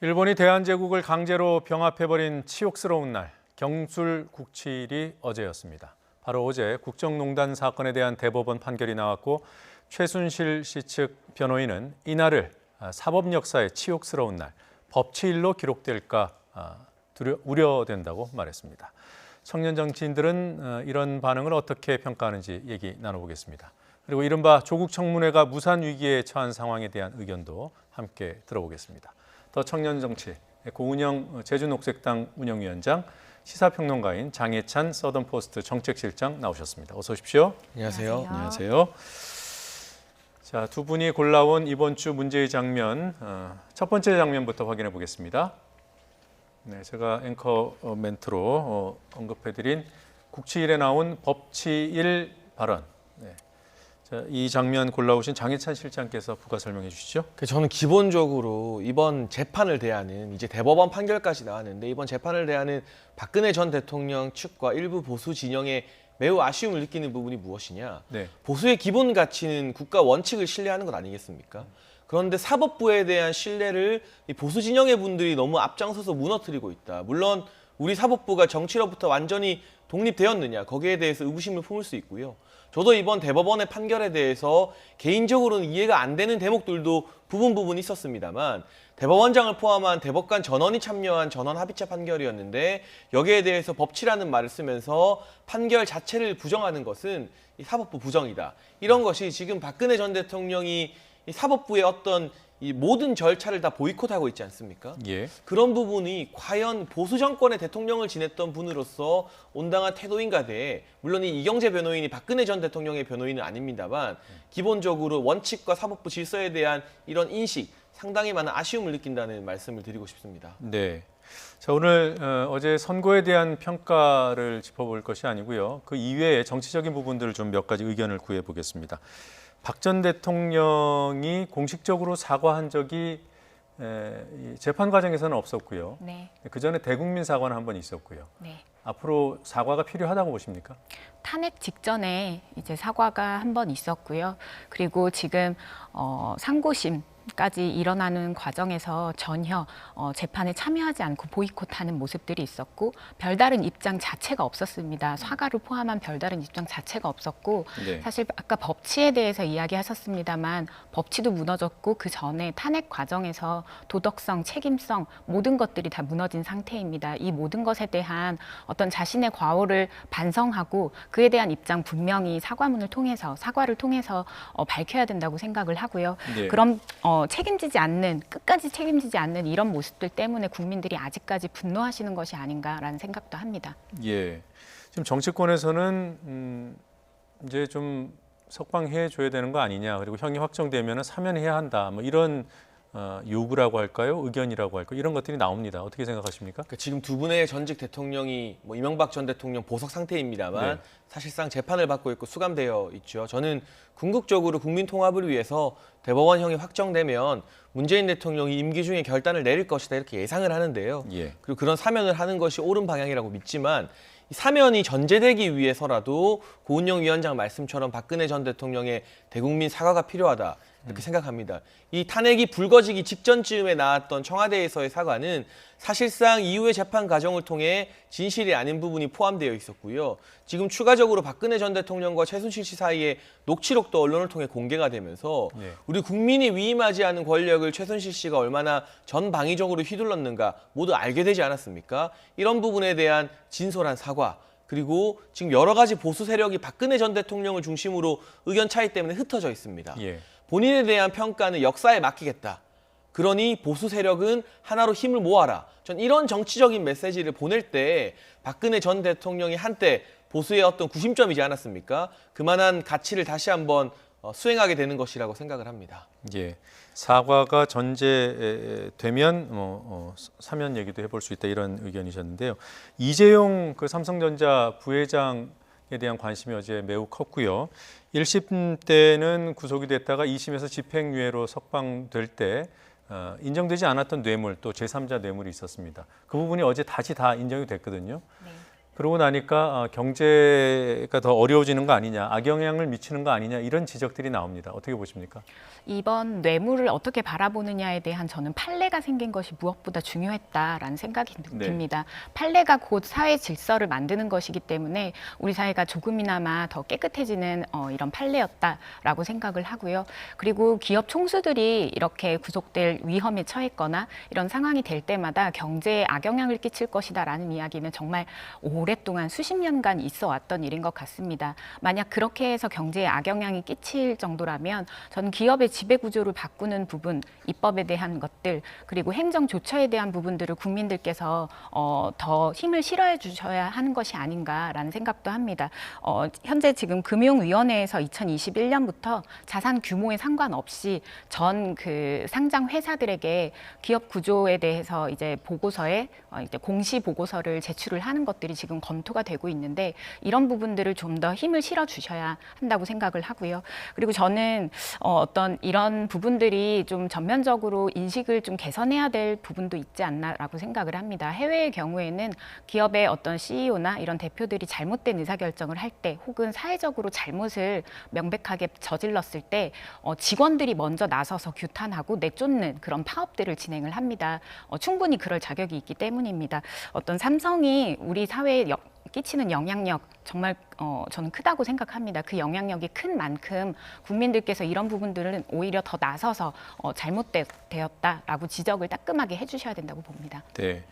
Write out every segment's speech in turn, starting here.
일본이 대한제국을 강제로 병합해버린 치욕스러운 날, 경술 국치일이 어제였습니다. 바로 어제 국정농단 사건에 대한 대법원 판결이 나왔고 최순실 씨 측 변호인은 이날을 사법 역사의 치욕스러운 날, 법치일로 기록될까 우려된다고 말했습니다. 청년 정치인들은 이런 반응을 어떻게 평가하는지 얘기 나눠보겠습니다. 그리고 이른바 조국 청문회가 무산 위기에 처한 상황에 대한 의견도 함께 들어보겠습니다. 더 청년 정치 고은영 제주녹색당 운영위원장, 시사평론가인 장혜찬 서던포스트 정책실장 나오셨습니다. 어서 오십시오. 안녕하세요. 안녕하세요. 자, 두 분이 골라온 이번 주 문제의 장면, 첫 번째 장면부터 확인해 보겠습니다. 네, 제가 앵커 멘트로 언급해드린 국치일에 나온 법치일 발언. 네. 자, 이 장면 골라오신 장혜찬 실장께서 부가 설명해 주시죠. 저는 기본적으로 이번 재판을 대하는 이제 대법원 판결까지 나왔는데 이번 재판을 대하는 박근혜 전 대통령 측과 일부 보수 진영의 매우 아쉬움을 느끼는 부분이 무엇이냐. 네. 보수의 기본 가치는 국가 원칙을 신뢰하는 것 아니겠습니까? 그런데 사법부에 대한 신뢰를 이 보수 진영의 분들이 너무 앞장서서 무너뜨리고 있다. 물론 우리 사법부가 정치로부터 완전히 독립되었느냐, 거기에 대해서 의구심을 품을 수 있고요. 저도 이번 대법원의 판결에 대해서 개인적으로는 이해가 안 되는 대목들도 부분 있었습니다만 대법원장을 포함한 대법관 전원이 참여한 전원 합의체 판결이었는데 여기에 대해서 법치라는 말을 쓰면서 판결 자체를 부정하는 것은 이 사법부 부정이다. 이런 것이 지금 박근혜 전 대통령이 이 사법부의 어떤 이 모든 절차를 다 보이콧하고 있지 않습니까? 예. 그런 부분이 과연 보수 정권의 대통령을 지냈던 분으로서 온당한 태도인가 대, 물론 이 이경재 변호인이 박근혜 전 대통령의 변호인은 아닙니다만 기본적으로 원칙과 사법부 질서에 대한 이런 인식, 상당히 많은 아쉬움을 느낀다는 말씀을 드리고 싶습니다. 네. 자, 오늘 어제 선거에 대한 평가를 짚어볼 것이 아니고요. 그 이외에 정치적인 부분들을 좀 몇 가지 의견을 구해 보겠습니다. 박 전 대통령이 공식적으로 사과한 적이 재판 과정에서는 없었고요. 네. 그 전에 대국민 사과는 한 번 있었고요. 네. 앞으로 사과가 필요하다고 보십니까? 탄핵 직전에 이제 사과가 한 번 있었고요. 그리고 지금 상고심까지 일어나는 과정에서 전혀 재판에 참여하지 않고 보이콧하는 모습들이 있었고 별다른 입장 자체가 없었습니다. 사과를 포함한 별다른 입장 자체가 없었고 네. 사실 아까 법치에 대해서 이야기하셨습니다만 법치도 무너졌고 그 전에 탄핵 과정에서 도덕성, 책임성 모든 것들이 다 무너진 상태입니다. 이 모든 것에 대한 어떤 자신의 과오를 반성하고 그에 대한 입장 분명히 사과를 통해서 밝혀야 된다고 생각을 하고요. 네. 그럼 끝까지 책임지지 않는 이런 모습들 때문에 국민들이 아직까지 분노하시는 것이 아닌가라는 생각도 합니다. 예. 지금 정치권에서는 이제 좀 석방해 줘야 되는 거 아니냐, 그리고 형이 확정되면 사면해야 한다, 뭐 이런 요구라고 할까요, 의견이라고 할까요, 이런 것들이 나옵니다. 어떻게 생각하십니까? 그러니까 지금 두 분의 전직 대통령이 이명박 전 대통령 보석 상태입니다만 네. 사실상 재판을 받고 있고 수감되어 있죠. 저는 궁극적으로 국민 통합을 위해서 대법원형이 확정되면 문재인 대통령이 임기 중에 결단을 내릴 것이다 이렇게 예상을 하는데요. 예. 그리고 그런 사면을 하는 것이 옳은 방향이라고 믿지만 이 사면이 전제되기 위해서라도 고은영 위원장 말씀처럼 박근혜 전 대통령의 대국민 사과가 필요하다. 이렇게 생각합니다. 이 탄핵이 불거지기 직전쯤에 나왔던 청와대에서의 사과는 사실상 이후의 재판 과정을 통해 진실이 아닌 부분이 포함되어 있었고요. 지금 추가적으로 박근혜 전 대통령과 최순실 씨 사이에 녹취록도 언론을 통해 공개가 되면서 예. 우리 국민이 위임하지 않은 권력을 최순실 씨가 얼마나 전방위적으로 휘둘렀는가 모두 알게 되지 않았습니까? 이런 부분에 대한 진솔한 사과, 그리고 지금 여러 가지 보수 세력이 박근혜 전 대통령을 중심으로 의견 차이 때문에 흩어져 있습니다. 예. 본인에 대한 평가는 역사에 맡기겠다. 그러니 보수 세력은 하나로 힘을 모아라. 전 이런 정치적인 메시지를 보낼 때 박근혜 전 대통령이 한때 보수의 어떤 구심점이지 않았습니까? 그만한 가치를 다시 한번 수행하게 되는 것이라고 생각을 합니다. 예. 사과가 전제되면 사면 얘기도 해볼 수 있다, 이런 의견이셨는데요. 이재용 그 삼성전자 부회장에 대한 관심이 어제 매우 컸고요. 1심 때는 구속이 됐다가 2심에서 집행유예로 석방될 때 인정되지 않았던 뇌물, 또 제3자 뇌물이 있었습니다. 그 부분이 어제 다시 다 인정이 됐거든요. 네. 그러고 나니까 경제가 더 어려워지는 거 아니냐, 악영향을 미치는 거 아니냐 이런 지적들이 나옵니다. 어떻게 보십니까? 이번 뇌물을 어떻게 바라보느냐에 대한 저는 판례가 생긴 것이 무엇보다 중요했다라는 생각이 듭니다. 판례가 곧 사회 질서를 만드는 것이기 때문에 우리 사회가 조금이나마 더 깨끗해지는 이런 판례였다라고 생각을 하고요. 그리고 기업 총수들이 이렇게 구속될 위험에 처했거나 이런 상황이 될 때마다 경제에 악영향을 끼칠 것이다라는 이야기는 정말 오랫동안 수십 년간 있어 왔던 일인 것 같습니다. 만약 그렇게 해서 경제에 악영향이 끼칠 정도라면 저는 기업의 지배 구조를 바꾸는 부분, 입법에 대한 것들, 그리고 행정 조처에 대한 부분들을 국민들께서 더 힘을 실어해 주셔야 하는 것이 아닌가라는 생각도 합니다. 현재 지금 금융위원회에서 2021년부터 자산 규모에 상관없이 전 그 상장 회사들에게 기업 구조에 대해서 이제 보고서에 이제 공시 보고서를 제출을 하는 것들이 지금 검토가 되고 있는데 이런 부분들을 좀 더 힘을 실어 주셔야 한다고 생각을 하고요. 그리고 저는 어떤 이런 부분들이 좀 전면적으로 인식을 좀 개선해야 될 부분도 있지 않나라고 생각을 합니다. 해외의 경우에는 기업의 어떤 CEO나 이런 대표들이 잘못된 의사결정을 할 때 혹은 사회적으로 잘못을 명백하게 저질렀을 때 직원들이 먼저 나서서 규탄하고 내쫓는 그런 파업들을 진행을 합니다. 충분히 그럴 자격이 있기 때문입니다. 어떤 삼성이 우리 사회에 끼치는 영향력 정말 저는 크다고 생각합니다. 그 영향력이 큰 만큼 국민들께서 이런 부분들은 오히려 더 나서서 잘못되었다라고 지적을 따끔하게 해주셔야 된다고 봅니다. 네,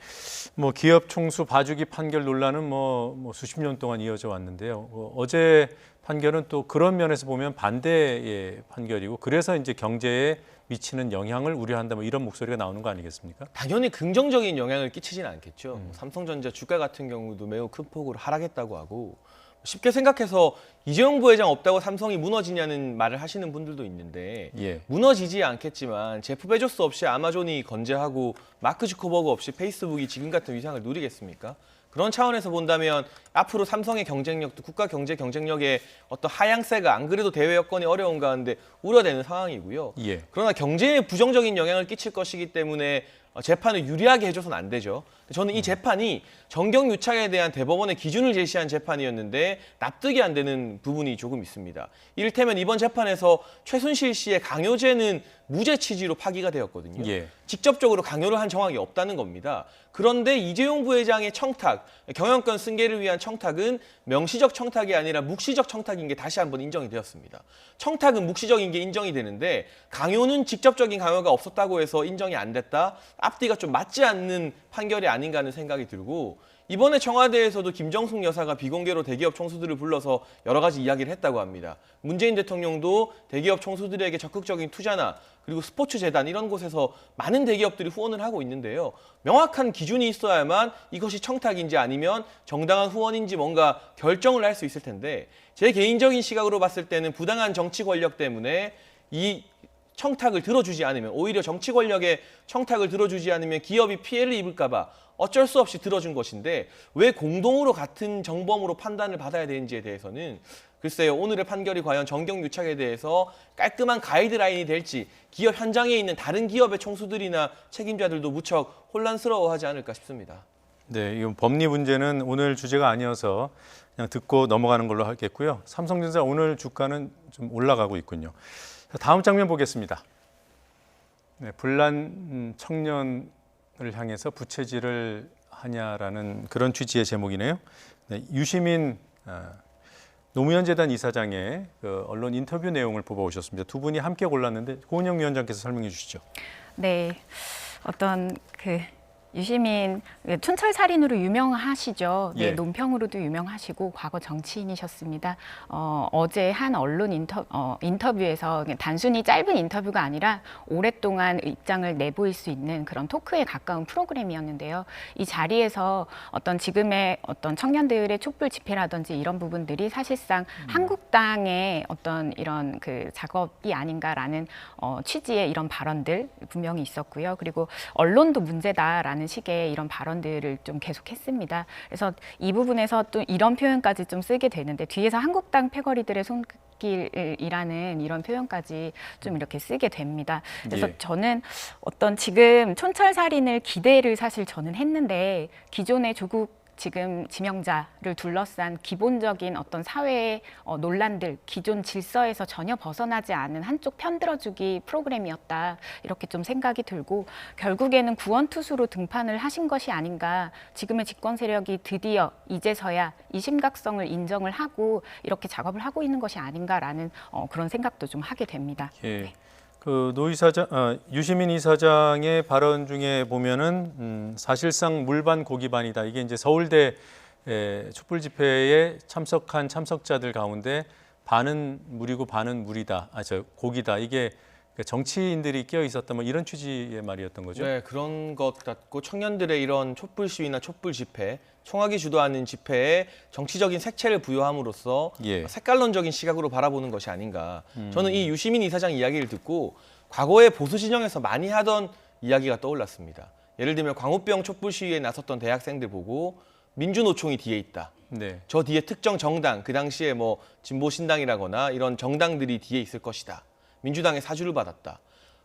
뭐 기업 총수 봐주기 판결 논란은 뭐 수십 년 동안 이어져 왔는데요. 어제 판결은 또 그런 면에서 보면 반대의 판결이고 그래서 이제 경제에 미치는 영향을 우려한다 뭐 이런 목소리가 나오는 거 아니겠습니까? 당연히 긍정적인 영향을 끼치지는 않겠죠. 삼성전자 주가 같은 경우도 매우 큰 폭으로 하락했다고 하고 쉽게 생각해서 이재용 부회장 없다고 삼성이 무너지냐는 말을 하시는 분들도 있는데 무너지지 않겠지만 제프 베조스 없이 아마존이 건재하고 마크 주커버그 없이 페이스북이 지금 같은 위상을 누리겠습니까? 그런 차원에서 본다면 앞으로 삼성의 경쟁력도 국가 경제 경쟁력의 어떤 하향세가 안 그래도 대외 여건이 어려운 가운데 우려되는 상황이고요. 그러나 경제에 부정적인 영향을 끼칠 것이기 때문에 재판을 유리하게 해줘서는 안 되죠. 저는 이 재판이 정경유착에 대한 대법원의 기준을 제시한 재판이었는데 납득이 안 되는 부분이 조금 있습니다. 이를테면 이번 재판에서 최순실 씨의 강요죄는 무죄 취지로 파기가 되었거든요. 직접적으로 강요를 한 정황이 없다는 겁니다. 그런데 이재용 부회장의 청탁, 경영권 승계를 위한 청탁은 명시적 청탁이 아니라 묵시적 청탁인 게 다시 한번 인정이 되었습니다. 청탁은 묵시적인 게 인정이 되는데 강요는 직접적인 강요가 없었다고 해서 인정이 안 됐다? 앞뒤가 좀 맞지 않는 판결이 아닌가 하는 생각이 들고 이번에 청와대에서도 김정숙 여사가 비공개로 대기업 총수들을 불러서 여러 가지 이야기를 했다고 합니다. 문재인 대통령도 대기업 총수들에게 적극적인 투자나 그리고 스포츠 재단 이런 곳에서 많은 대기업들이 후원을 하고 있는데요. 명확한 기준이 있어야만 이것이 청탁인지 아니면 정당한 후원인지 뭔가 결정을 할 수 있을 텐데 제 개인적인 시각으로 봤을 때는 부당한 정치 권력 때문에 이 청탁을 들어주지 않으면 오히려 정치 권력의 청탁을 들어주지 않으면 기업이 피해를 입을까 봐 어쩔 수 없이 들어준 것인데 왜 공동으로 같은 정범으로 판단을 받아야 되는지에 대해서는 글쎄요. 오늘의 판결이 과연 정경유착에 대해서 깔끔한 가이드라인이 될지 기업 현장에 있는 다른 기업의 총수들이나 책임자들도 무척 혼란스러워하지 않을까 싶습니다. 네, 이건 법리 문제는 오늘 주제가 아니어서 그냥 듣고 넘어가는 걸로 하겠고요. 삼성전자 오늘 주가는 좀 올라가고 있군요. 다음 장면 보겠습니다. 네, 불난 청년을 향해서 부채질을 하냐라는 그런 취지의 제목이네요. 네, 유시민 노무현 재단 이사장의 그 언론 인터뷰 내용을 뽑아오셨습니다. 두 분이 함께 골랐는데 고은영 위원장께서 설명해 주시죠. 네, 어떤 유시민 촌철살인으로 유명하시죠. 네, 논평으로도 유명하시고 과거 정치인이셨습니다. 어제 한 언론 인터뷰에서 단순히 짧은 인터뷰가 아니라 오랫동안 입장을 내보일 수 있는 그런 토크에 가까운 프로그램이었는데요. 이 자리에서 어떤 지금의 어떤 청년들의 촛불 집회라든지 이런 부분들이 사실상 한국당의 어떤 이런 그 작업이 아닌가라는 취지의 이런 발언들 분명히 있었고요. 그리고 언론도 문제다라는 식의 이런 발언들을 좀 계속했습니다. 그래서 이 부분에서 또 이런 표현까지 좀 쓰게 되는데 뒤에서 한국당 패거리들의 손길이라는 이런 표현까지 좀 이렇게 쓰게 됩니다. 그래서 저는 어떤 지금 촌철살인을 기대를 사실 저는 했는데 기존의 조국 지금 지명자를 둘러싼 기본적인 어떤 사회의 논란들, 기존 질서에서 전혀 벗어나지 않은 한쪽 편들어주기 프로그램이었다. 이렇게 좀 생각이 들고 결국에는 구원투수로 등판을 하신 것이 아닌가. 지금의 집권 세력이 드디어 이제서야 이 심각성을 인정을 하고 이렇게 작업을 하고 있는 것이 아닌가라는 그런 생각도 좀 하게 됩니다. 예. 그 노 이사장, 유시민 이사장의 발언 중에 보면은 사실상 물반 고기반이다. 이게 이제 서울대 촛불 집회에 참석한 참석자들 가운데 반은 물이고 반은 물이다. 고기다. 이게 정치인들이 끼어 있었다. 뭐 이런 취지의 말이었던 거죠. 네, 그런 것 같고 청년들의 이런 촛불 시위나 촛불 집회, 총학이 주도하는 집회에 정치적인 색채를 부여함으로써 예. 색깔론적인 시각으로 바라보는 것이 아닌가. 저는 이 유시민 이사장 이야기를 듣고 과거에 보수 진영에서 많이 하던 이야기가 떠올랐습니다. 예를 들면 광우병 촛불 시위에 나섰던 대학생들 보고 민주노총이 뒤에 있다. 네. 저 뒤에 특정 정당, 그 당시에 뭐 진보신당이라거나 이런 정당들이 뒤에 있을 것이다. 민주당의 사주를 받았다.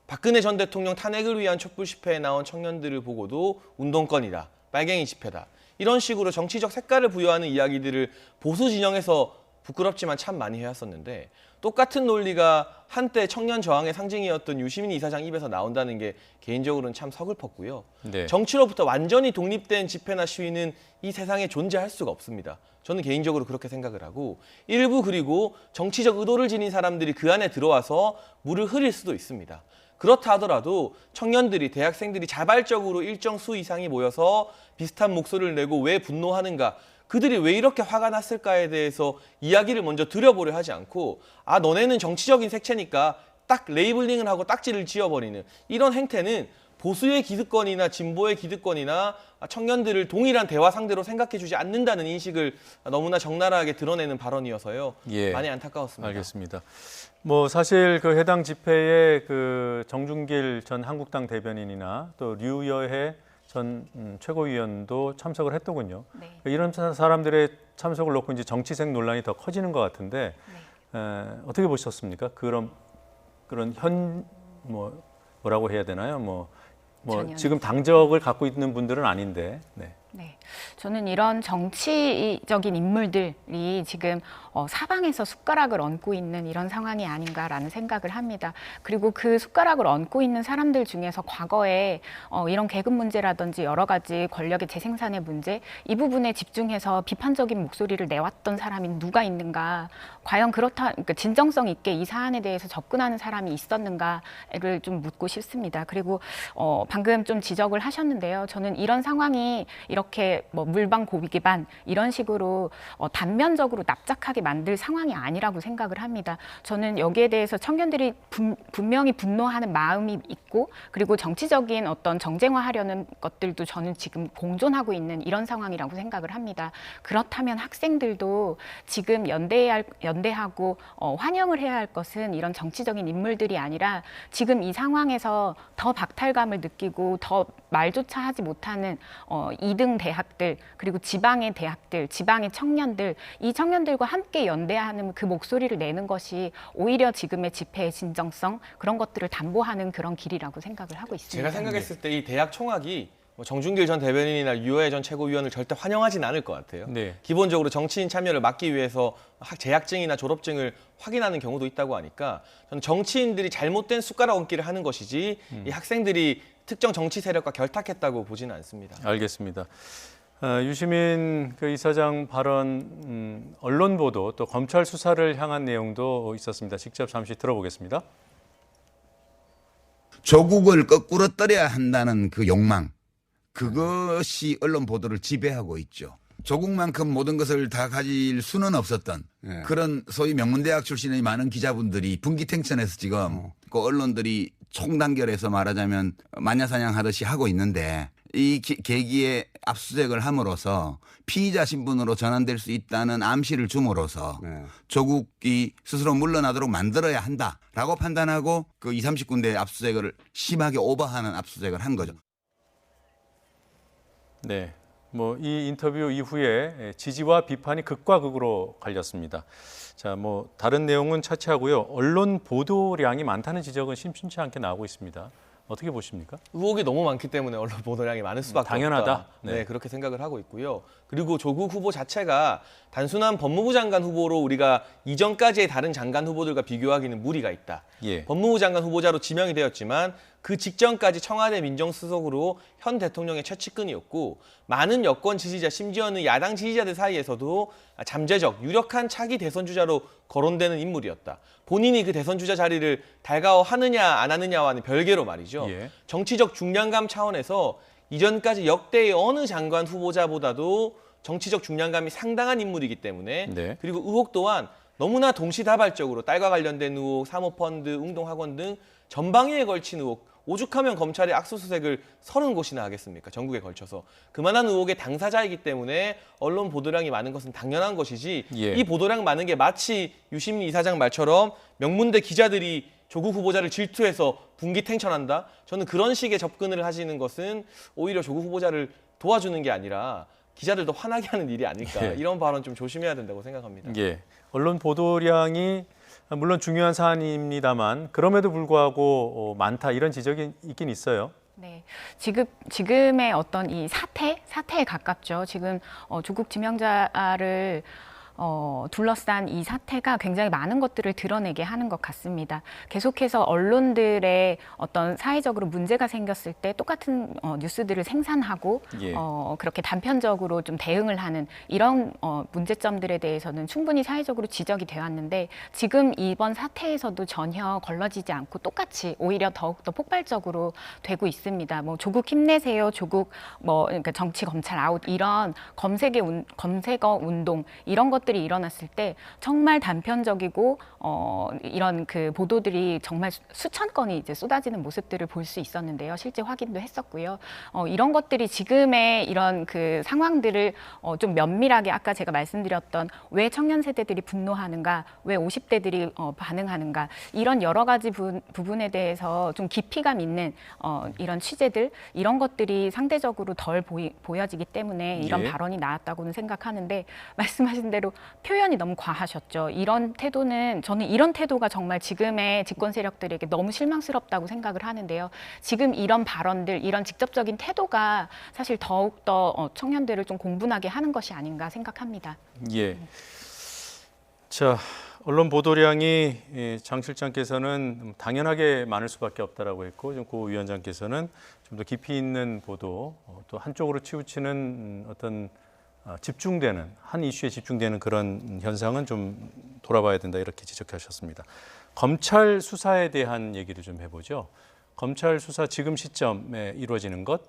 박근혜 전 대통령 탄핵을 위한 촛불 집회에 나온 청년들을 보고도 운동권이다. 빨갱이 집회다. 이런 식으로 정치적 색깔을 부여하는 이야기들을 보수 진영에서 부끄럽지만 참 많이 해왔었는데 똑같은 논리가 한때 청년 저항의 상징이었던 유시민 이사장 입에서 나온다는 게 개인적으로는 참 서글펐고요. 네. 정치로부터 완전히 독립된 집회나 시위는 이 세상에 존재할 수가 없습니다. 저는 개인적으로 그렇게 생각을 하고 일부 그리고 정치적 의도를 지닌 사람들이 그 안에 들어와서 물을 흐릴 수도 있습니다. 그렇다 하더라도 청년들이, 대학생들이 자발적으로 일정 수 이상이 모여서 비슷한 목소리를 내고 왜 분노하는가, 그들이 왜 이렇게 화가 났을까에 대해서 이야기를 먼저 들여보려 하지 않고 아, 너네는 정치적인 색채니까 딱 레이블링을 하고 딱지를 지어버리는 이런 행태는 보수의 기득권이나 진보의 기득권이나 청년들을 동일한 대화 상대로 생각해주지 않는다는 인식을 너무나 적나라하게 드러내는 발언이어서요. 예. 많이 안타까웠습니다. 알겠습니다. 뭐 사실 그 해당 집회에 그 정준길 전 한국당 대변인이나 또 류여해 전 최고위원도 참석을 했더군요. 네. 이런 사람들의 참석을 놓고 이제 정치색 논란이 더 커지는 것 같은데 어떻게 보셨습니까? 그런 뭐라고 해야 되나요? 뭐 지금 당적을 갖고 있는 분들은 아닌데. 네. 네, 저는 이런 정치적인 인물들이 지금 사방에서 숟가락을 얹고 있는 이런 상황이 아닌가라는 생각을 합니다. 그리고 그 숟가락을 얹고 있는 사람들 중에서 과거에 이런 계급 문제라든지 여러 가지 권력의 재생산의 문제, 이 부분에 집중해서 비판적인 목소리를 내왔던 사람이 누가 있는가, 과연 그러니까 진정성 있게 이 사안에 대해서 접근하는 사람이 있었는가를 좀 묻고 싶습니다. 그리고 방금 좀 지적을 하셨는데요. 저는 이런 상황이 이렇게 뭐 물반 고기반 이런 식으로 단면적으로 납작하게 만들 상황이 아니라고 생각을 합니다. 저는 여기에 대해서 청년들이 분명히 분노하는 마음이 있고, 그리고 정치적인 어떤 정쟁화하려는 것들도 저는 지금 공존하고 있는 이런 상황이라고 생각을 합니다. 그렇다면 학생들도 지금 연대하고 환영을 해야 할 것은 이런 정치적인 인물들이 아니라 지금 이 상황에서 더 박탈감을 느끼고 더 말조차 하지 못하는 2등 대학들, 그리고 지방의 대학들, 지방의 청년들, 이 청년들과 함께 연대하는 그 목소리를 내는 것이 오히려 지금의 집회의 진정성, 그런 것들을 담보하는 그런 길이라고 생각을 하고 있습니다. 제가 생각했을 때 이 대학 총학이 정준길 전 대변인이나 유여해 전 최고위원을 절대 환영하진 않을 것 같아요. 네. 기본적으로 정치인 참여를 막기 위해서 재학증이나 졸업증을 확인하는 경우도 있다고 하니까 저는 정치인들이 잘못된 숟가락 얹기를 하는 것이지 이 학생들이 특정 정치 세력과 결탁했다고 보지는 않습니다. 알겠습니다. 유시민 그 이사장 발언, 언론 보도 또 검찰 수사를 향한 내용도 있었습니다. 직접 잠시 들어보겠습니다. 조국을 거꾸로 떨어야 한다는 그 욕망, 그것이 언론 보도를 지배하고 있죠. 조국만큼 모든 것을 다 가질 수는 없었던 그런 소위 명문대학 출신의 많은 기자분들이 분기탱천해서 지금 그 언론들이 총단결해서 말하자면 마녀사냥하듯이 하고 있는데, 이 계기에 압수수색을 함으로써 피의자 신분으로 전환될 수 있다는 암시를 줌으로써 조국이 스스로 물러나도록 만들어야 한다라고 판단하고 그 20, 30군데 압수수색을 심하게 오버하는 압수수색을 한 거죠. 네. 뭐 이 인터뷰 이후에 지지와 비판이 극과 극으로 갈렸습니다. 자, 뭐 다른 내용은 차치하고요. 언론 보도량이 많다는 지적은 심심치 않게 나오고 있습니다. 어떻게 보십니까? 의혹이 너무 많기 때문에 언론 보도량이 많을 수밖에 당연하다. 없다. 네. 네, 그렇게 생각을 하고 있고요. 그리고 조국 후보 자체가 단순한 법무부 장관 후보로 우리가 이전까지의 다른 장관 후보들과 비교하기는 무리가 있다. 예. 법무부 장관 후보자로 지명이 되었지만 그 직전까지 청와대 민정수석으로 현 대통령의 최측근이었고 많은 여권 지지자 심지어는 야당 지지자들 사이에서도 잠재적 유력한 차기 대선 주자로 거론되는 인물이었다. 본인이 그 대선 주자 자리를 달가워하느냐 안 하느냐와는 별개로 말이죠. 예. 정치적 중량감 차원에서 이전까지 역대의 어느 장관 후보자보다도 정치적 중량감이 상당한 인물이기 때문에 네. 그리고 의혹 또한 너무나 동시다발적으로 딸과 관련된 의혹, 사모펀드, 웅동학원 등 전방위에 걸친 의혹, 오죽하면 검찰이 압수수색을 30곳이나 하겠습니까? 전국에 걸쳐서. 그만한 의혹의 당사자이기 때문에 언론 보도량이 많은 것은 당연한 것이지 예. 이 보도량 많은 게 마치 유심히 이사장 말처럼 명문대 기자들이 조국 후보자를 질투해서 분기탱천한다? 저는 그런 식의 접근을 하시는 것은 오히려 조국 후보자를 도와주는 게 아니라 기자들도 화나게 하는 일이 아닐까. 예. 이런 발언 좀 조심해야 된다고 생각합니다. 예. 언론 보도량이 물론 중요한 사안입니다만 그럼에도 불구하고 많다 이런 지적이 있긴 있어요. 네, 지금의 어떤 이 사태에 가깝죠. 지금 조국 지명자를 둘러싼 이 사태가 굉장히 많은 것들을 드러내게 하는 것 같습니다. 계속해서 언론들의 어떤 사회적으로 문제가 생겼을 때 똑같은 뉴스들을 생산하고 예. 그렇게 단편적으로 좀 대응을 하는 이런 문제점들에 대해서는 충분히 사회적으로 지적이 되어 왔는데 지금 이번 사태에서도 전혀 걸러지지 않고 똑같이 오히려 더욱더 폭발적으로 되고 있습니다. 뭐 조국 힘내세요, 조국 그러니까 정치 검찰 아웃 이런 검색어 운동 이런 것들이 일어났을 때 정말 단편적이고 이런 그 보도들이 정말 수천 건이 이제 쏟아지는 모습들을 볼 수 있었는데요. 실제 확인도 했었고요. 이런 것들이 지금의 이런 그 상황들을 좀 면밀하게 아까 제가 말씀드렸던 왜 청년 세대들이 분노하는가, 왜 50대들이 반응하는가 이런 여러 가지 부분에 대해서 좀 깊이감 있는 이런 취재들 이런 것들이 상대적으로 덜 보여지기 때문에 이런 예. 발언이 나왔다고는 생각하는데 말씀하신 대로 표현이 너무 과하셨죠. 이런 태도는 저는 이런 태도가 정말 지금의 집권 세력들에게 너무 실망스럽다고 생각을 하는데요. 지금 이런 발언들, 이런 직접적인 태도가 사실 더욱더 청년들을 좀 공분하게 하는 것이 아닌가 생각합니다. 예. 자, 언론 보도량이 장 실장께서는 당연하게 많을 수밖에 없다라고 했고, 고 위원장께서는 좀 더 깊이 있는 보도, 또 한쪽으로 치우치는 어떤 집중되는 한 이슈에 집중되는 그런 현상은 좀 돌아봐야 된다 이렇게 지적하셨습니다. 검찰 수사에 대한 얘기를 좀 해보죠. 검찰 수사 지금 시점에 이루어지는 것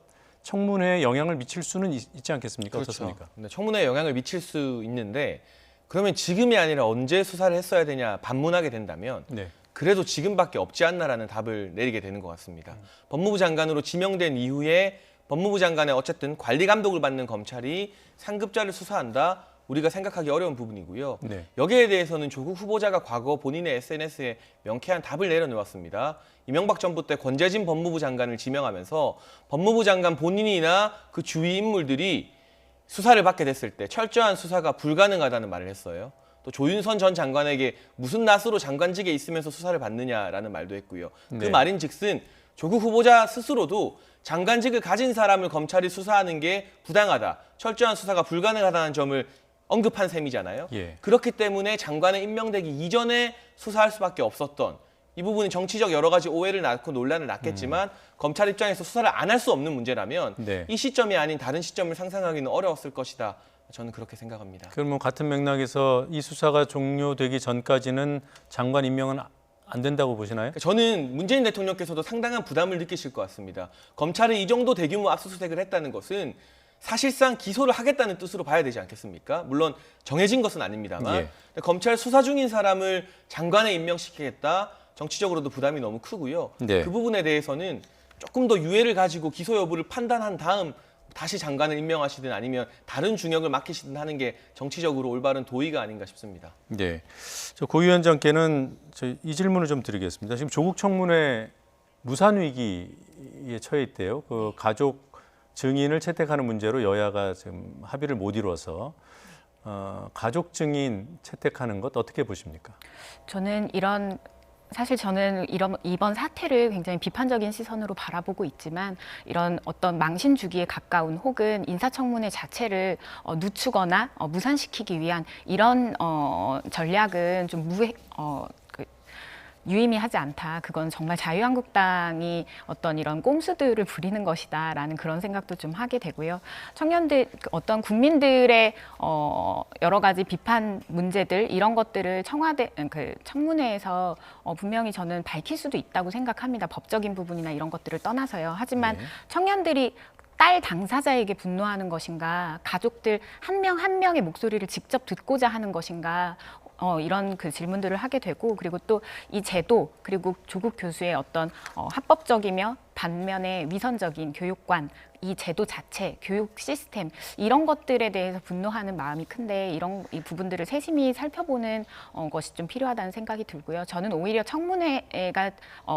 청문회에 영향을 미칠 수는 있지 않겠습니까? 그렇죠. 어떻습니까? 네, 청문회에 영향을 미칠 수 있는데 그러면 지금이 아니라 언제 수사를 했어야 되냐 반문하게 된다면 네. 그래도 지금밖에 없지 않나라는 답을 내리게 되는 것 같습니다. 법무부 장관으로 지명된 이후에 법무부 장관의 어쨌든 관리 감독을 받는 검찰이 상급자를 수사한다. 우리가 생각하기 어려운 부분이고요. 네. 여기에 대해서는 조국 후보자가 과거 본인의 SNS에 명쾌한 답을 내려놓았습니다. 이명박 정부 때 권재진 법무부 장관을 지명하면서 법무부 장관 본인이나 그 주위 인물들이 수사를 받게 됐을 때 철저한 수사가 불가능하다는 말을 했어요. 또 조윤선 전 장관에게 무슨 낯으로 장관직에 있으면서 수사를 받느냐라는 말도 했고요. 그 네. 말인즉슨 조국 후보자 스스로도 장관직을 가진 사람을 검찰이 수사하는 게 부당하다. 철저한 수사가 불가능하다는 점을 언급한 셈이잖아요. 예. 그렇기 때문에 장관에 임명되기 이전에 수사할 수밖에 없었던 이 부분이 정치적 여러 가지 오해를 낳고 논란을 낳겠지만 검찰 입장에서 수사를 안 할 수 없는 문제라면 네. 이 시점이 아닌 다른 시점을 상상하기는 어려웠을 것이다. 저는 그렇게 생각합니다. 그럼 같은 맥락에서 이 수사가 종료되기 전까지는 장관 임명은 안 된다고 보시나요? 저는 문재인 대통령께서도 상당한 부담을 느끼실 것 같습니다. 검찰이 이 정도 대규모 압수수색을 했다는 것은 사실상 기소를 하겠다는 뜻으로 봐야 되지 않겠습니까? 물론 정해진 것은 아닙니다만 예. 검찰 수사 중인 사람을 장관에 임명시키겠다. 정치적으로도 부담이 너무 크고요. 네. 그 부분에 대해서는 조금 더 유예를 가지고 기소 여부를 판단한 다음 다시 장관을 임명하시든 아니면 다른 중역을 맡기시든 하는 게 정치적으로 올바른 도의가 아닌가 싶습니다. 네. 고 위원장께는 이 질문을 좀 드리겠습니다. 지금 조국 청문회 무산 위기에 처해 있대요. 그 가족 증인을 채택하는 문제로 여야가 지금 합의를 못 이루어서 가족 증인 채택하는 것 어떻게 보십니까? 저는 이런 사실 저는 이번 사태를 굉장히 비판적인 시선으로 바라보고 있지만 이런 어떤 망신 주기에 가까운 혹은 인사청문회 자체를 늦추거나 무산시키기 위한 이런 전략은 좀 유의미하지 않다. 그건 정말 자유한국당이 어떤 이런 꼼수들을 부리는 것이다라는 그런 생각도 좀 하게 되고요. 청년들 어떤 국민들의 여러 가지 비판 문제들 이런 것들을 청문회에서 분명히 저는 밝힐 수도 있다고 생각합니다. 법적인 부분이나 이런 것들을 떠나서요. 하지만 청년들이 딸 당사자에게 분노하는 것인가, 가족들 한 명 한 명의 목소리를 직접 듣고자 하는 것인가, 이런 그 질문들을 하게 되고, 그리고 또 이 제도 그리고 조국 교수의 어떤 합법적이며 반면에 위선적인 교육관, 이 제도 자체, 교육 시스템 이런 것들에 대해서 분노하는 마음이 큰데 이 부분들을 세심히 살펴보는 것이 좀 필요하다는 생각이 들고요. 저는 오히려 청문회가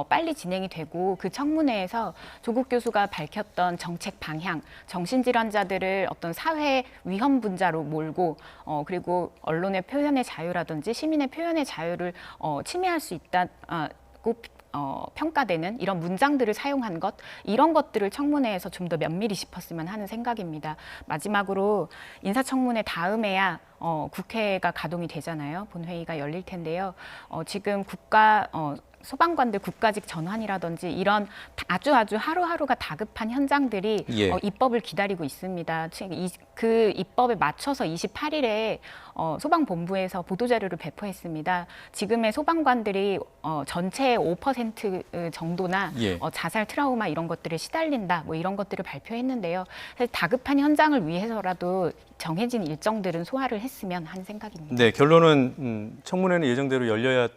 빨리 진행이 되고 그 청문회에서 조국 교수가 밝혔던 정책 방향, 정신질환자들을 어떤 사회 위험 분자로 몰고 그리고 언론의 표현의 자유라든지 시민의 표현의 자유를 침해할 수 있다고 평가되는 이런 문장들을 사용한 것 이런 것들을 청문회에서 좀 더 면밀히 짚었으면 하는 생각입니다. 마지막으로 인사청문회 다음에야 국회가 가동이 되잖아요. 본회의가 열릴 텐데요. 지금 소방관들 국가직 전환이라든지 이런 아주 하루하루가 다급한 현장들이 입법을 기다리고 있습니다. 그 입법에 맞춰서 28일에 소방본부에서 보도자료를 배포했습니다. 지금의 소방관들이 전체의 5% 정도나 자살 트라우마 이런 것들에 시달린다 뭐 이런 것들을 발표했는데요. 사실 다급한 현장을 위해서라도 정해진 일정들은 소화를 했으면 하는 생각입니다. 네, 결론은 청문회는 예정대로 열려야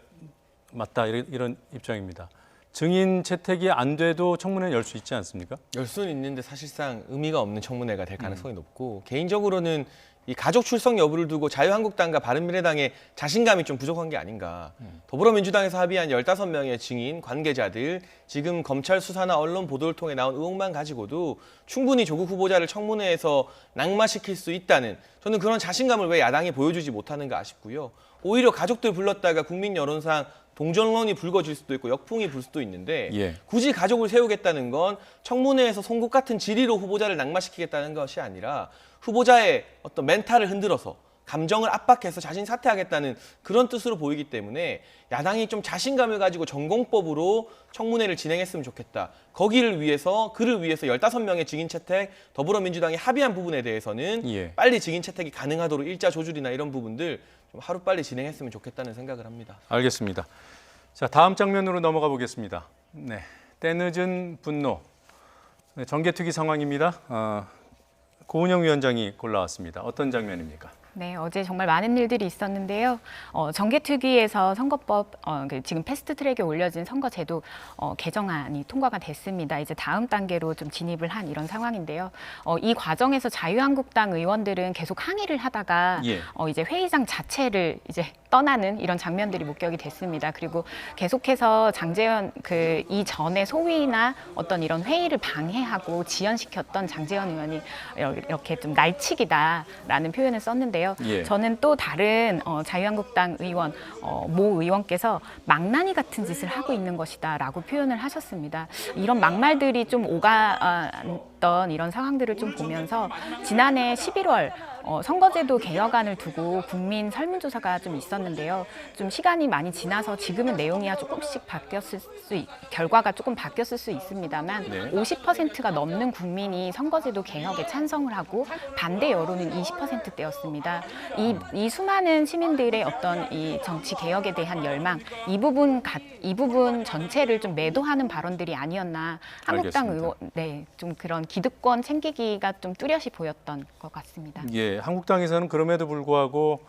맞다 이런 입장입니다. 증인 채택이 안 돼도 청문회는 열 수 있지 않습니까? 열 수는 있는데 사실상 의미가 없는 청문회가 될 가능성이 높고 개인적으로는 이 가족 출석 여부를 두고 자유한국당과 바른미래당의 자신감이 좀 부족한 게 아닌가. 더불어민주당에서 합의한 15명의 증인, 관계자들, 지금 검찰 수사나 언론 보도를 통해 나온 의혹만 가지고도 충분히 조국 후보자를 청문회에서 낙마시킬 수 있다는 저는 그런 자신감을 왜 야당이 보여주지 못하는가 아쉽고요. 오히려 가족들 불렀다가 국민 여론상 동정론이 불거질 수도 있고 역풍이 불 수도 있는데 굳이 가족을 세우겠다는 건 청문회에서 송곳 같은 질의로 후보자를 낙마시키겠다는 것이 아니라 후보자의 어떤 멘탈을 흔들어서 감정을 압박해서 자신이 사퇴하겠다는 그런 뜻으로 보이기 때문에 야당이 좀 자신감을 가지고 전공법으로 청문회를 진행했으면 좋겠다. 그를 위해서 15명의 증인 채택 더불어민주당이 합의한 부분에 대해서는 빨리 증인 채택이 가능하도록 일자 조율이나 이런 부분들 좀 하루빨리 진행했으면 좋겠다는 생각을 합니다. 알겠습니다. 자, 다음 장면으로 넘어가 보겠습니다. 네, 때늦은 분노. 네, 정개특위 상황입니다. 고은영 위원장이 골라왔습니다. 어떤 장면입니까? 네, 어제 정말 많은 일들이 있었는데요. 정개특위에서 선거법 지금 패스트트랙에 올려진 선거제도 개정안이 통과가 됐습니다. 이제 다음 단계로 좀 진입을 한 이런 상황인데요. 이 과정에서 자유한국당 의원들은 계속 항의를 하다가 이제 회의장 자체를 이제 떠나는 이런 장면들이 목격이 됐습니다. 그리고 계속해서 장제원 이 전에 소위나 어떤 이런 회의를 방해하고 지연시켰던 장제원 의원이 이렇게 좀 날치기다라는 표현을 썼는데요. 저는 또 다른 자유한국당 의원 모 의원께서 망나니 같은 짓을 하고 있는 것이다라고 표현을 하셨습니다. 이런 막말들이 좀 오갔던 이런 상황들을 좀 보면서 지난해 11월 선거제도 개혁안을 두고 국민 설문조사가 좀 있었는데요. 좀 시간이 많이 지나서 지금은 내용이 조금씩 결과가 조금 바뀌었을 수 있습니다만 50%가 넘는 국민이 선거제도 개혁에 찬성을 하고 반대 여론은 20%대였습니다. 이 수많은 시민들의 어떤 이 정치 개혁에 대한 열망, 이 부분 전체를 좀 매도하는 발언들이 아니었나. 한국당 의원, 좀 그런 기득권 챙기기가 좀 뚜렷이 보였던 것 같습니다. 한국당에서는 그럼에도 불구하고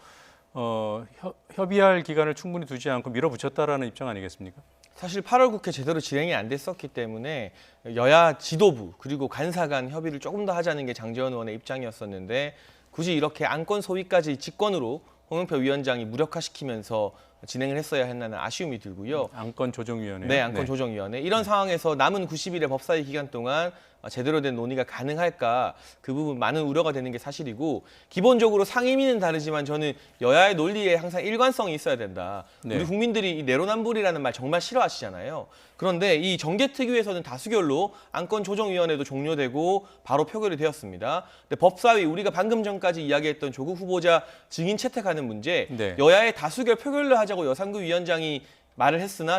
협의할 기간을 충분히 두지 않고 밀어붙였다라는 입장 아니겠습니까? 사실 8월 국회 제대로 진행이 안 됐었기 때문에 여야 지도부 그리고 간사 간 협의를 조금 더 하자는 게 장제원 의원의 입장이었었는데 굳이 이렇게 안건 소위까지 직권으로 홍영표 위원장이 무력화시키면서 진행을 했어야 했나는 아쉬움이 들고요. 안건 조정위원회. 네, 안건 조정위원회. 이런 상황에서 남은 90일의 법사위 기간 동안 제대로 된 논의가 가능할까 그 부분 많은 우려가 되는 게 사실이고 기본적으로 상임위는 다르지만 저는 여야의 논리에 항상 일관성이 있어야 된다. 네. 우리 국민들이 이 내로남불이라는 말 정말 싫어하시잖아요. 그런데 이 정개특위에서는 다수결로 안건조정위원회도 종료되고 바로 표결이 되었습니다. 근데 법사위 우리가 방금 전까지 이야기했던 조국 후보자 증인 채택하는 문제 네. 여야의 다수결 표결로 하자고 여상구 위원장이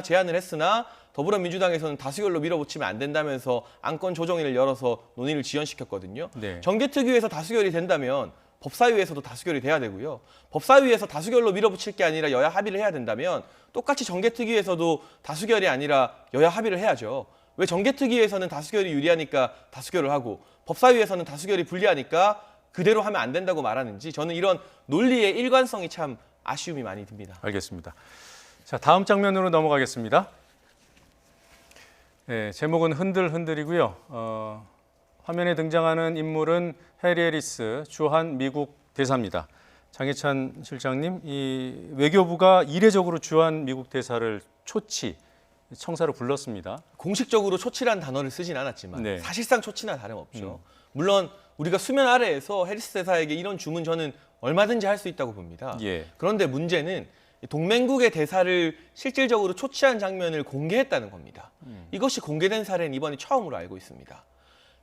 제안을 했으나 더불어민주당에서는 다수결로 밀어붙이면 안 된다면서 안건 조정위를 열어서 논의를 지연시켰거든요. 네. 정개특위에서 다수결이 된다면 법사위에서도 다수결이 돼야 되고요. 법사위에서 다수결로 밀어붙일 게 아니라 여야 합의를 해야 된다면 똑같이 정개특위에서도 다수결이 아니라 여야 합의를 해야죠. 왜 정개특위에서는 다수결이 유리하니까 다수결을 하고 법사위에서는 다수결이 불리하니까 그대로 하면 안 된다고 말하는지 저는 이런 논리의 일관성이 참 아쉬움이 많이 듭니다. 알겠습니다. 자, 다음 장면으로 넘어가겠습니다. 네, 제목은 흔들흔들이고요. 화면에 등장하는 인물은 해리 해리스 주한 미국 대사입니다. 장혜찬 실장님, 이 외교부가 이례적으로 주한 미국 대사를 청사로 불렀습니다. 공식적으로 초치란 단어를 쓰진 않았지만 네. 사실상 초치나 다름없죠. 물론 우리가 수면 아래에서 해리스 대사에게 이런 주문 저는 얼마든지 할 수 있다고 봅니다. 예. 그런데 문제는 동맹국의 대사를 실질적으로 초치한 장면을 공개했다는 겁니다. 이것이 공개된 사례는 이번이 처음으로 알고 있습니다.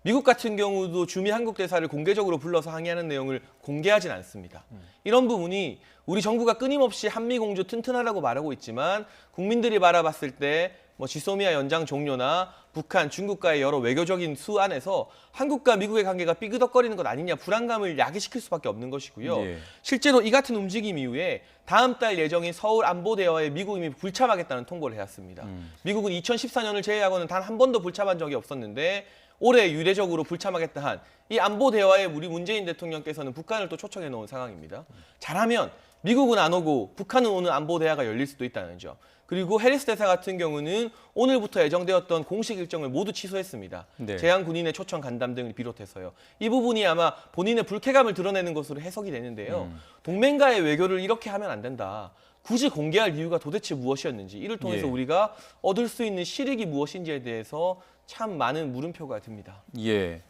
미국 같은 경우도 주미 한국 대사를 공개적으로 불러서 항의하는 내용을 공개하진 않습니다. 이런 부분이 우리 정부가 끊임없이 한미 공조 튼튼하다고 말하고 있지만 국민들이 바라봤을 때 지소미아 연장 종료나 북한, 중국과의 여러 외교적인 수 안에서 한국과 미국의 관계가 삐그덕거리는 것 아니냐 불안감을 야기시킬 수밖에 없는 것이고요. 예. 실제로 이 같은 움직임 이후에 다음 달 예정인 서울 안보대화에 미국이 이미 불참하겠다는 통보를 해왔습니다. 미국은 2014년을 제외하고는 단 한 번도 불참한 적이 없었는데 올해 유례적으로 불참하겠다 한 이 안보 대화에 우리 문재인 대통령께서는 북한을 또 초청해 놓은 상황입니다. 잘하면 미국은 안 오고 북한은 오는 안보 대화가 열릴 수도 있다는 점. 그리고 해리스 대사 같은 경우는 오늘부터 예정되었던 공식 일정을 모두 취소했습니다. 네. 제한 군인의 초청 간담 등을 비롯해서요. 이 부분이 아마 본인의 불쾌감을 드러내는 것으로 해석이 되는데요. 동맹과의 외교를 이렇게 하면 안 된다. 굳이 공개할 이유가 도대체 무엇이었는지 이를 통해서 예. 우리가 얻을 수 있는 실익이 무엇인지에 대해서 참 많은 물음표가 듭니다. 예.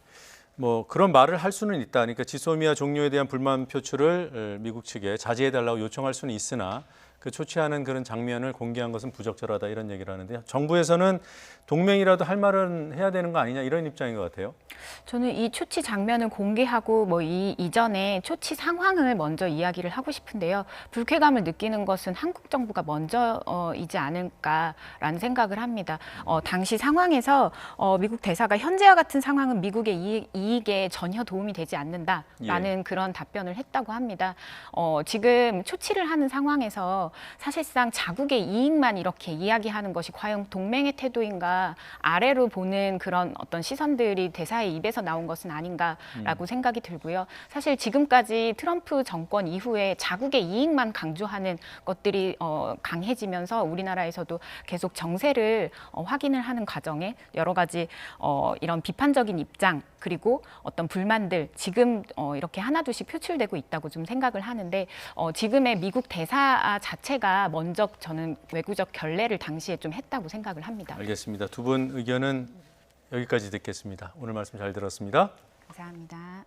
그런 말을 할 수는 있다. 그러니까 지소미아 종료에 대한 불만 표출을 미국 측에 자제해달라고 요청할 수는 있으나 그 초치하는 그런 장면을 공개한 것은 부적절하다 이런 얘기를 하는데요. 정부에서는 동맹이라도 할 말은 해야 되는 거 아니냐 이런 입장인 것 같아요. 저는 이 초치 장면을 공개하고 이전에 초치 상황을 먼저 이야기를 하고 싶은데요. 불쾌감을 느끼는 것은 한국 정부가 먼저이지 않을까라는 생각을 합니다. 당시 상황에서 미국 대사가 현재와 같은 상황은 미국의 이익에 전혀 도움이 되지 않는다라는 그런 답변을 했다고 합니다. 지금 초치를 하는 상황에서 사실상 자국의 이익만 이렇게 이야기하는 것이 과연 동맹의 태도인가 아래로 보는 그런 어떤 시선들이 대사의 입에서 나온 것은 아닌가라고 생각이 들고요. 사실 지금까지 트럼프 정권 이후에 자국의 이익만 강조하는 것들이 강해지면서 우리나라에서도 계속 정세를 확인을 하는 과정에 여러 가지 이런 비판적인 입장 그리고 어떤 불만들 지금 이렇게 하나둘씩 표출되고 있다고 좀 생각을 하는데 지금의 미국 대사 자체가 먼저 저는 외교적 결례를 당시에 좀 했다고 생각을 합니다. 알겠습니다. 두 분 의견은 여기까지 듣겠습니다. 오늘 말씀 잘 들었습니다. 감사합니다.